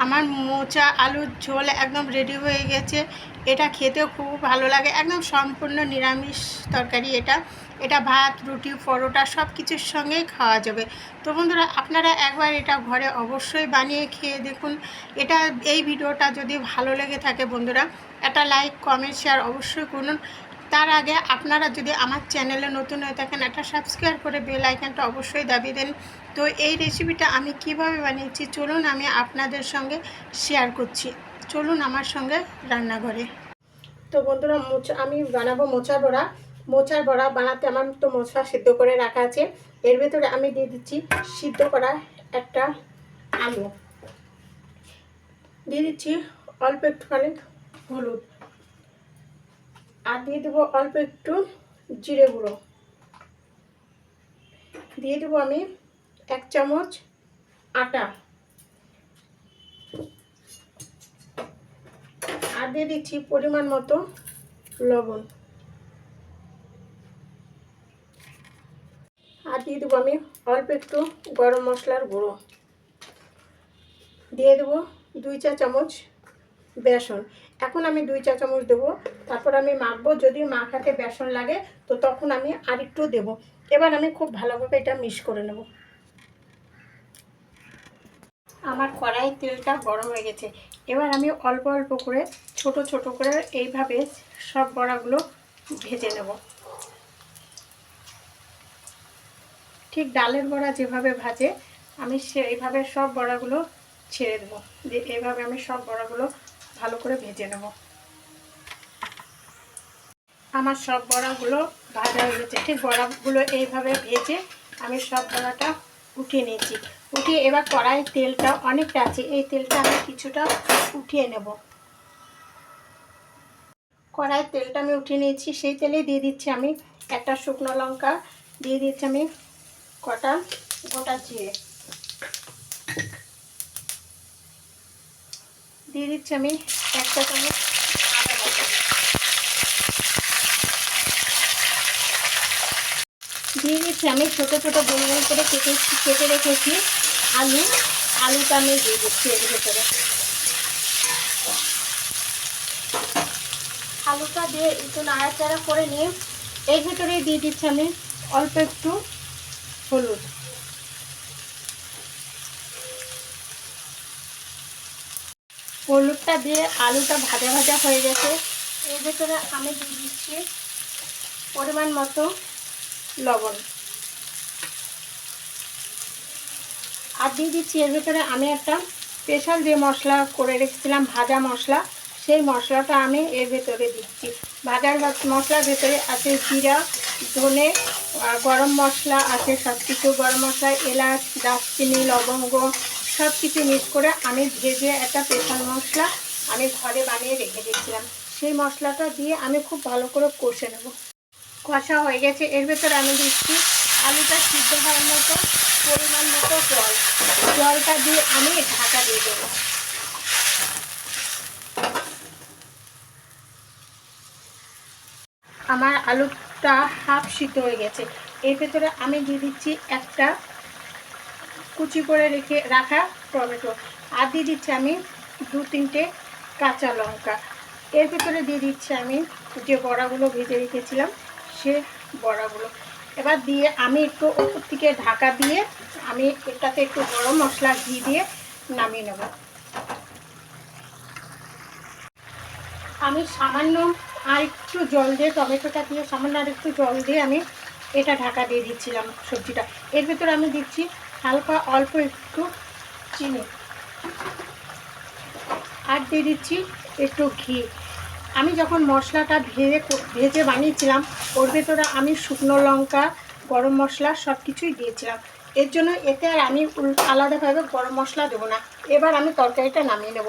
আমার মোচা আলুর ঝোল একদম রেডি হয়ে গেছে। এটা খেতেও খুব ভালো লাগে, একদম সম্পূর্ণ নিরামিষ তরকারি। এটা ভাত, রুটি, পরোটা সব কিছুর সঙ্গেই খাওয়া যাবে। তো বন্ধুরা, আপনারা একবার এটা ঘরে অবশ্যই বানিয়ে খেয়ে দেখুন। এই ভিডিওটা যদি ভালো লেগে থাকে বন্ধুরা, একটা লাইক, কমেন্ট, শেয়ার অবশ্যই করুন। তার আগে আপনারা যদি আমার চ্যানেলে নতুন হয়ে থাকেন, একটা সাবস্ক্রাইব করে বেল আইকনটা অবশ্যই দাবিয়ে দেন। তো এই রেসিপিটা আমি কিভাবে বানিয়েছি চলুন আমি আপনাদের সঙ্গে শেয়ার করছি। চলুন আমার সঙ্গে রান্নাঘরে। তো বন্ধুরা, আমি বানাবো মোচার বড়া বানাতে আমার তো মোচা সিদ্ধ করে রাখা আছে। এর ভেতরে আমি দিয়ে দিচ্ছি সিদ্ধ করা একটা আলু, দিয়ে দিচ্ছি অল্প একটুখানি হলুদ, আর দিয়ে দেবো অল্প একটু জিরে গুঁড়ো, দিয়ে দেবো আমি 1 চামচ আটা, আর দিয়ে দিচ্ছি পরিমাণ মতো লবণ, আর দিয়ে দেবো আমি অল্প একটু গরম মশলার গুঁড়ো, দিয়ে দেবো 2 চা চামচ বেসন। এখন আমি 2 চা চামচ দেবো, তারপর আমি মাখবো। যদি মাখাতে বেসন লাগে তো তখন আমি আরেকটু দেবো। এবার আমি খুব ভালোভাবে এটা মিক্স করে নেব। আমার কড়াইয়ের তেলটা গরম হয়ে গেছে। এবার আমি অল্প অল্প করে ছোট ছোট করে এইভাবে সব বড়াগুলো ভেজে নেব। ঠিক ডালের বড়া যেভাবে ভাজে আমি সেইভাবে সব বড়াগুলো ছেড়ে দেবো। এইভাবে আমি সব বড়াগুলো ভালো করে ভেজে নেব। আমার সব বড়াগুলো ভাজা হয়ে গেছে। ঠিক বড়াগুলো এইভাবে ভেজে আমি সব বড়াটা উঠিয়ে নিয়েছি। উঠিয়ে এবার কড়াইয়ের তেলটা অনেকটা আছে, এই তেলটা আমি কিছুটা উঠিয়ে নেব। কড়াইয়ের তেলটা আমি উঠিয়ে নিয়েছি, সেই তেলে দিয়ে দিচ্ছি আমি একটা শুকনো লঙ্কা, দিয়ে দিচ্ছি আমি কটা গোটা জিরে, দিয়ে দিচ্ছি আমি 1 চা চামচ আদা বাটা, দিয়ে দিচ্ছি আমি ছোটো ছোটো গোল গোল করে কেটে রেখেছি আলুটা আমি দিয়ে দিচ্ছি এর ভেতরে। আলুটা দিয়ে একটু নাড়াচাড়া করে নিয়ে এর ভেতরে দিয়ে দিচ্ছি আমি অল্প একটু হলুদ, হলুদটা দিয়ে আলুটা ভাজা ভাজা হয়ে গেছে। এর ভেতরে আমি দিয়ে দিচ্ছি পরিমাণ মতো লবণ, আর দিয়ে দিচ্ছি এর ভেতরে আমি একটা স্পেশাল যে মশলা করে রেখেছিলাম ভাজা মশলা, সেই মশলাটা আমি এর ভেতরে দিচ্ছি। ভাজার মশলার ভেতরে আছে জিরা, ধনে, গরম মশলা আছে, সব কিছু গরম মশলা, এলাচ, দারচিনি, লবঙ্গ সব কিছু মিক্স করে আমি ভেজে একটা স্পেশাল মশলা আমি ঘরে বানিয়ে রেখে দিয়েছিলাম। সেই মশলাটা দিয়ে আমি খুব ভালো করে কষে নেব। কষা হয়ে গেছে, এর ভেতরে আমি দিচ্ছি আলুটা সিদ্ধ হওয়ার মতো পরিমাণ মতো জলটা দিয়ে আমি ঢাকা দিয়ে দেবো। আমার আলুটা হাফ সিদ্ধ হয়ে গেছে। এর ভেতরে আমি দিয়ে দিচ্ছি একটা কুচি করে রাখা টমেটো, আর দিয়ে দিচ্ছি আমি 2-3টে কাঁচা লঙ্কা। এর ভেতরে দিয়ে দিচ্ছি আমি যে বড়াগুলো ভেজে রেখেছিলাম সে বড়াগুলো। এবার দিয়ে আমি একটু ওপর থেকে ঢাকা দিয়ে আমি এটাতে একটু গরম মশলা ঘি দিয়ে নামিয়ে নেব। আমি সামান্য আর একটু জল দিয়ে টমেটোটা দিয়ে সামান্য আর একটু জল দিয়ে আমি এটা ঢাকা দিয়ে দিচ্ছিলাম সবজিটা। এর ভেতরে আমি দিচ্ছি হালকা অল্প একটু চিনি, আর দিয়ে দিচ্ছি একটু ঘি। আমি যখন মশলাটা ভেজে বানিয়েছিলাম ওর ভেতরে আমি শুকনো লঙ্কা, গরম মশলা সব কিছুই দিয়েছিলাম। এর জন্য এতে আর আমি আলাদাভাবে গরম মশলা দেবো না। এবার আমি তরকারিটা নামিয়ে নেব।